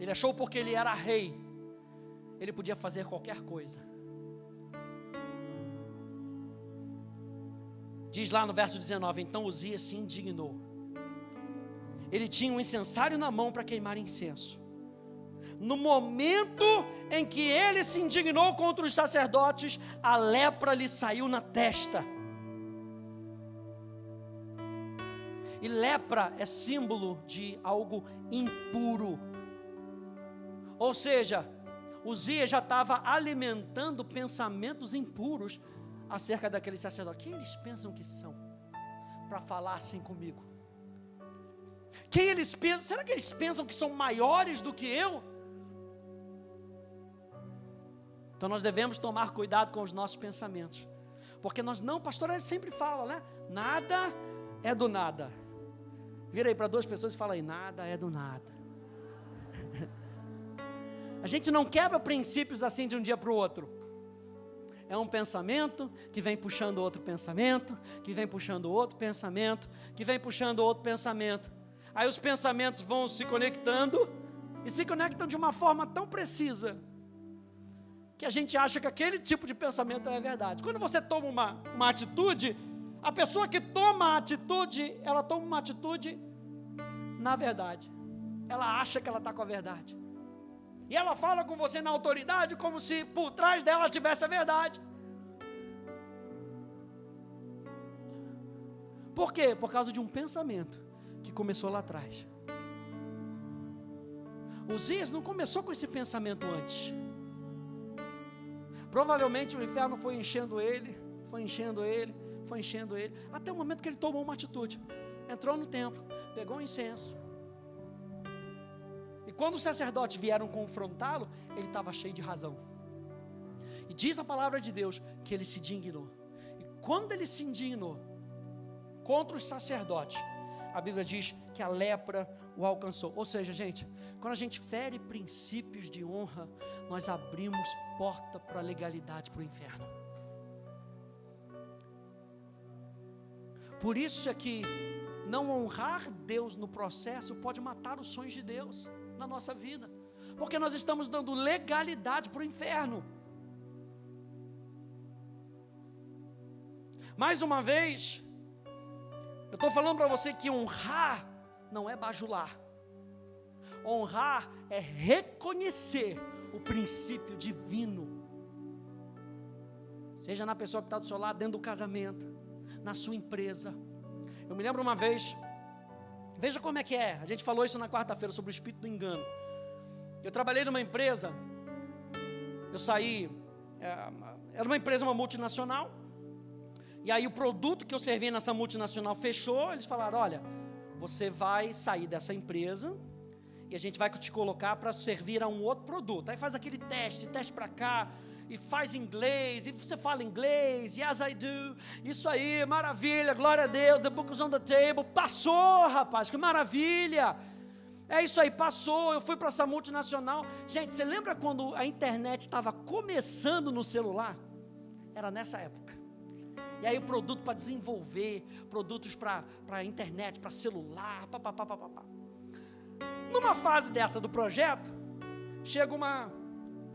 Ele achou porque ele era rei, ele podia fazer qualquer coisa. Diz lá no verso 19, então Uzias se indignou. Ele tinha um incensário na mão para queimar incenso. No momento em que ele se indignou contra os sacerdotes, a lepra lhe saiu na testa. E lepra é símbolo de algo impuro. Ou seja, Uzias já estava alimentando pensamentos impuros acerca daquele sacerdote. Quem eles pensam que são para falar assim comigo? Quem eles pensam? Será que eles pensam que são maiores do que eu? Então nós devemos tomar cuidado com os nossos pensamentos, porque nós não, pastor, ele sempre fala, né? Nada é do nada. Vira aí para duas pessoas e fala aí, nada é do nada. A gente não quebra princípios assim de um dia para o outro. É um pensamento que vem puxando outro pensamento, que vem puxando outro pensamento, que vem puxando outro pensamento. Aí os pensamentos vão se conectando, e se conectam de uma forma tão precisa, que a gente acha que aquele tipo de pensamento é verdade. Quando você toma uma atitude, a pessoa que toma a atitude, ela toma uma atitude na verdade. Ela acha que ela está com a verdade. E ela fala com você na autoridade, como se por trás dela tivesse a verdade. Por quê? Por causa de um pensamento que começou lá atrás. Uzias não começou com esse pensamento antes. Provavelmente o inferno foi enchendo ele, foi enchendo ele, foi enchendo ele, até o momento que ele tomou uma atitude. Entrou no templo, pegou um incenso. E quando os sacerdotes vieram confrontá-lo, ele estava cheio de razão. E diz a palavra de Deus que ele se indignou. E quando ele se indignou contra os sacerdotes, a Bíblia diz que a lepra o alcançou. Ou seja, gente, quando a gente fere princípios de honra, nós abrimos porta para a legalidade, para o inferno. Por isso é que não honrar Deus no processo pode matar os sonhos de Deus na nossa vida, porque nós estamos dando legalidade para o inferno. Mais uma vez, eu estou falando para você que honrar não é bajular. Honrar é reconhecer o princípio divino, seja na pessoa que está do seu lado, dentro do casamento, na sua empresa. Eu me lembro uma vez, veja como é que é, a gente falou isso na quarta-feira sobre o espírito do engano. Eu trabalhei numa empresa, eu saí, era uma empresa, uma multinacional, e aí o produto que eu servi nessa multinacional fechou. Eles falaram: olha, você vai sair dessa empresa e a gente vai te colocar para servir a um outro produto. Aí faz aquele teste para cá, e faz inglês, e você fala inglês, yes I do, isso aí, maravilha, glória a Deus, the book is on the table. Passou, rapaz, que maravilha, é isso aí, passou. Eu fui para essa multinacional. Gente, você lembra quando a internet estava começando no celular? Era nessa época. E aí o produto para desenvolver, produtos para internet, para celular, papapá. Numa fase dessa do projeto,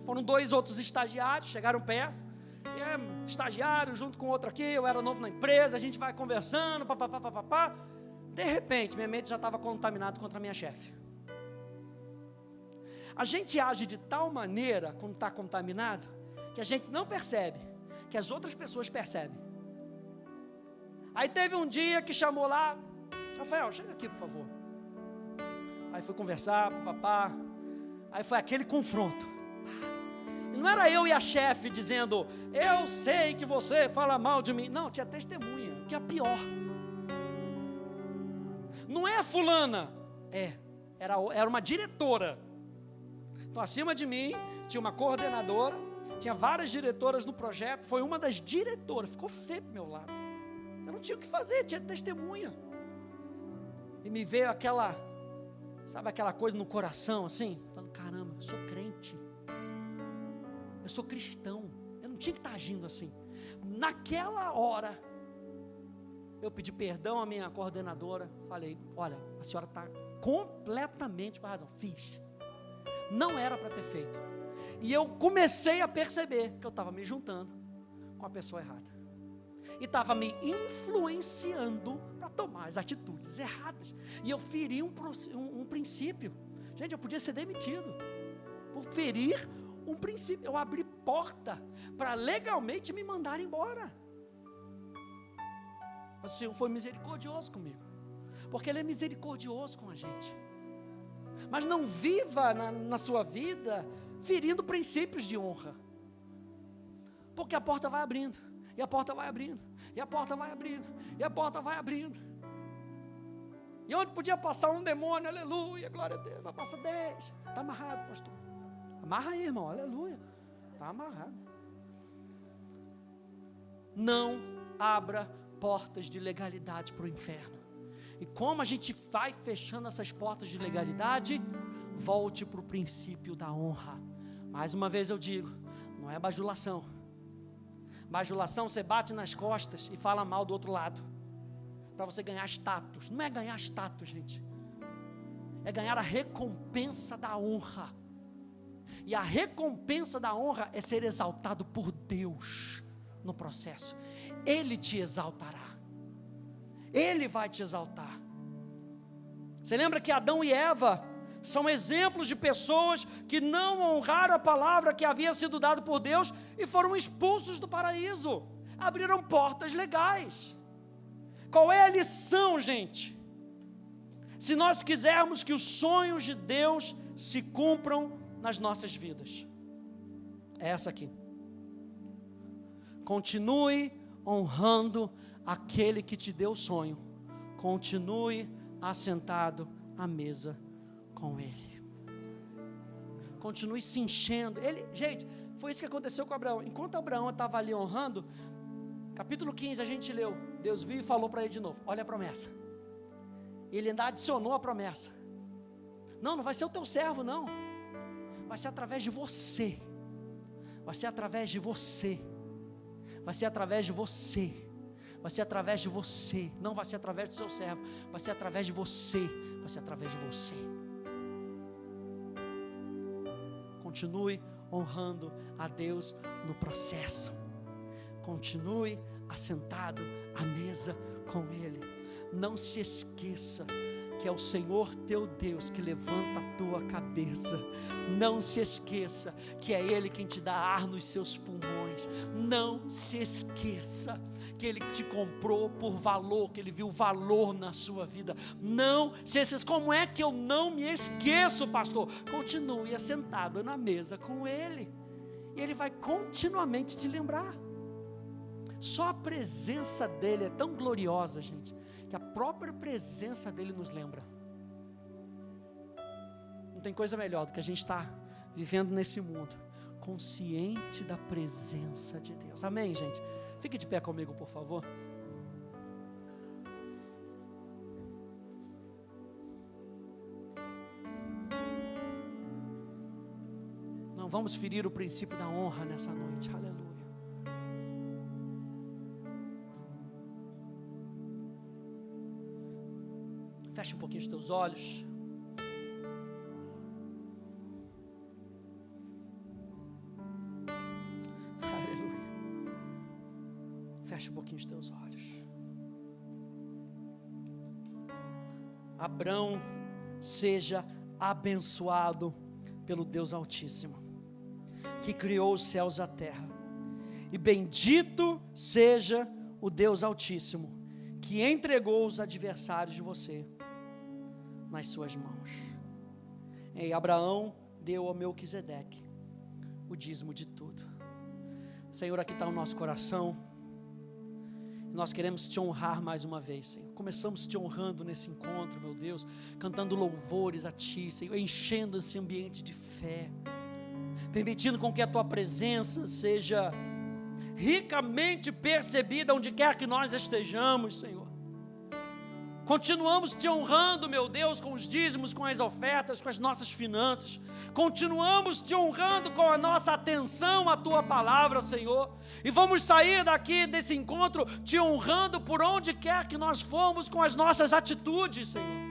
foram 2 outros estagiários, chegaram perto, e estagiário junto com outro aqui, eu era novo na empresa, a gente vai conversando, papapá. De repente, minha mente já estava contaminada contra a minha chefe. A gente age de tal maneira, quando está contaminado, que a gente não percebe, que as outras pessoas percebem. Aí teve um dia que chamou lá: Rafael, chega aqui, por favor. Aí fui conversar, papapá. Aí foi aquele confronto. E não era eu e a chefe dizendo: eu sei que você fala mal de mim. Não, tinha testemunha, que é pior. Não é a fulana, era uma diretora. Então acima de mim tinha uma coordenadora, tinha várias diretoras no projeto. Foi uma das diretoras, ficou feio pro meu lado. Eu não tinha o que fazer, tinha testemunha. E me veio aquela coisa no coração assim, falando: caramba, eu sou crente, eu sou cristão, eu não tinha que estar agindo assim. Naquela hora, eu pedi perdão à minha coordenadora, falei: olha, a senhora está completamente com a razão, fiz, não era para ter feito. E eu comecei a perceber que eu estava me juntando com a pessoa errada, e estava me influenciando para tomar as atitudes erradas, e eu feri um princípio. Gente, eu podia ser demitido por ferir um princípio. Eu abri porta para legalmente me mandar embora. Mas o Senhor foi misericordioso comigo, porque Ele é misericordioso com a gente. Mas não viva na sua vida ferindo princípios de honra, porque a porta vai abrindo, e a porta vai abrindo, e a porta vai abrindo, e a porta vai abrindo. E onde podia passar um demônio, aleluia, glória a Deus, vai passar 10, está amarrado, pastor. Amarra aí, irmão, aleluia, está amarrado. Não abra portas de legalidade para o inferno. E como a gente vai fechando essas portas de legalidade, volte para o princípio da honra. Mais uma vez eu digo, não é bajulação. Bajulação, você bate nas costas e fala mal do outro lado, para você ganhar status. Não é ganhar status, gente, é ganhar a recompensa da honra. E a recompensa da honra é ser exaltado por Deus no processo. Ele te exaltará, Ele vai te exaltar. Você lembra que Adão e Eva são exemplos de pessoas que não honraram a palavra que havia sido dada por Deus e foram expulsos do paraíso, abriram portas legais. Qual é a lição, gente? Se nós quisermos que os sonhos de Deus se cumpram nas nossas vidas, é essa aqui: continue honrando aquele que te deu o sonho, continue assentado à mesa com Ele, continue se enchendo. Gente, foi isso que aconteceu com Abraão. Enquanto Abraão estava ali honrando, capítulo 15 a gente leu, Deus viu e falou para ele de novo: olha a promessa, Ele ainda adicionou a promessa. Não vai ser o teu servo, não. Vai ser através de você. Vai ser através de você. Vai ser através de você. Vai ser através de você. Não vai ser através do seu servo. Vai ser através de você. Vai ser através de você. Continue honrando a Deus no processo. Continue assentado à mesa com Ele. Não se esqueça que é o Senhor teu Deus que levanta a tua cabeça. Não se esqueça que é Ele quem te dá ar nos seus pulmões. Não se esqueça que Ele te comprou por valor, que Ele viu valor na sua vida. Não se esqueça. Como é que eu não me esqueço, pastor? Continue assentado na mesa com Ele, e Ele vai continuamente te lembrar. Só a presença dEle é tão gloriosa, gente, que a própria presença dEle nos lembra. Não tem coisa melhor do que a gente estar vivendo nesse mundo, consciente da presença de Deus. Amém, gente? Fique de pé comigo, por favor. Não vamos ferir o princípio da honra nessa noite. Aleluia. Feche um pouquinho os teus olhos. Aleluia. Feche um pouquinho os teus olhos. Abrão seja abençoado pelo Deus Altíssimo, que criou os céus e a terra. E bendito seja o Deus Altíssimo, que entregou os adversários de você nas suas mãos. E Abraão deu ao Melquisedeque o dízimo de tudo. Senhor, aqui está o nosso coração. Nós queremos te honrar mais uma vez, Senhor. Começamos te honrando nesse encontro, meu Deus, cantando louvores a Ti, Senhor, enchendo esse ambiente de fé, permitindo com que a Tua presença seja ricamente percebida onde quer que nós estejamos, Senhor. Continuamos te honrando, meu Deus, com os dízimos, com as ofertas, com as nossas finanças. Continuamos te honrando com a nossa atenção à Tua palavra, Senhor. E vamos sair daqui desse encontro te honrando por onde quer que nós formos, com as nossas atitudes, Senhor.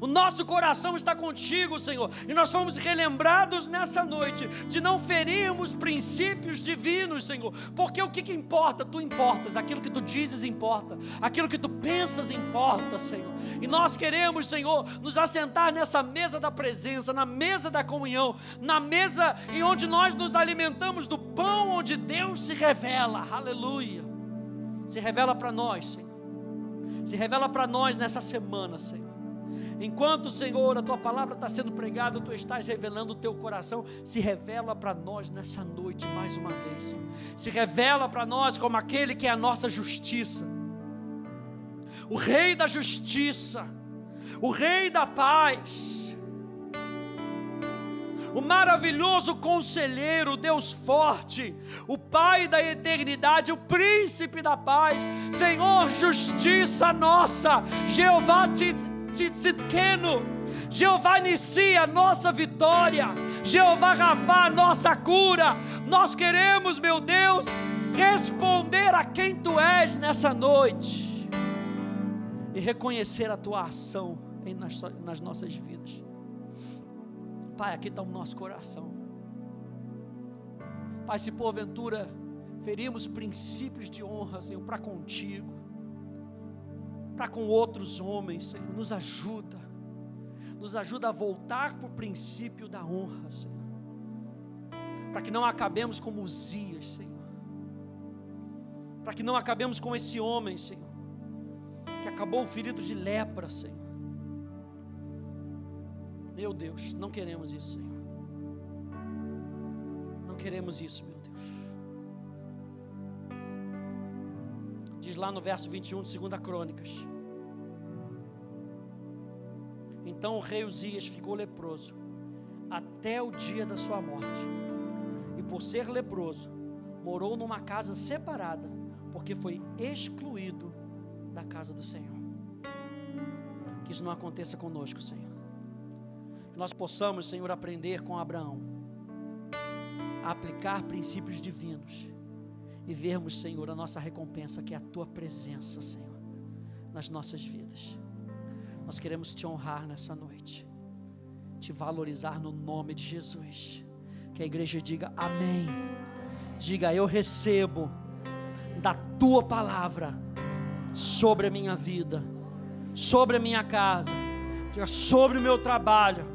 O nosso coração está contigo, Senhor, e nós fomos relembrados nessa noite de não ferirmos princípios divinos, Senhor, porque o que importa? Tu importas, aquilo que Tu dizes importa, aquilo que Tu pensas importa, Senhor. E nós queremos, Senhor, nos assentar nessa mesa da presença, na mesa da comunhão, na mesa em onde nós nos alimentamos do pão onde Deus se revela. Aleluia. Se revela para nós, Senhor. Se revela para nós nessa semana, Senhor. Enquanto, Senhor, a Tua palavra está sendo pregada, Tu estás revelando o Teu coração. Se revela para nós nessa noite mais uma vez, Senhor. Se revela para nós como aquele que é a nossa justiça, o Rei da justiça, o Rei da paz, o maravilhoso conselheiro, o Deus forte, o Pai da eternidade, o príncipe da paz. Senhor, justiça nossa, Jeová Tzidkenu, Jeová Nissi, a nossa vitória, Jeová Rafá, a nossa cura. Nós queremos, meu Deus, responder a quem Tu és nessa noite e reconhecer a Tua ação nas nossas vidas. Pai, aqui está o nosso coração. Pai, se porventura ferimos princípios de honra, Senhor, para contigo, para com outros homens, Senhor, nos ajuda a voltar para o princípio da honra, Senhor, para que não acabemos como Uzias, Senhor, para que não acabemos com esse homem, Senhor, que acabou ferido de lepra, Senhor. Meu Deus, não queremos isso, Senhor, não queremos isso, meu Deus. Diz lá no verso 21 de 2 Crônicas: então o rei Uzias ficou leproso até o dia da sua morte, e por ser leproso morou numa casa separada, porque foi excluído da casa do Senhor. Que isso não aconteça conosco, Senhor. Que nós possamos, Senhor, aprender com Abraão a aplicar princípios divinos e vermos, Senhor, a nossa recompensa, que é a Tua presença, Senhor, nas nossas vidas. Nós queremos Te honrar nessa noite, Te valorizar no nome de Jesus. Que a igreja diga amém. Diga: eu recebo da Tua palavra sobre a minha vida, sobre a minha casa, diga: sobre o meu trabalho,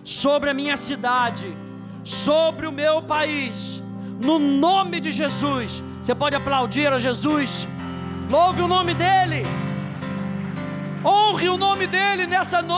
sobre a minha cidade, sobre o meu país, no nome de Jesus. Você pode aplaudir a Jesus, louve o nome dEle, honre o nome dEle nessa noite.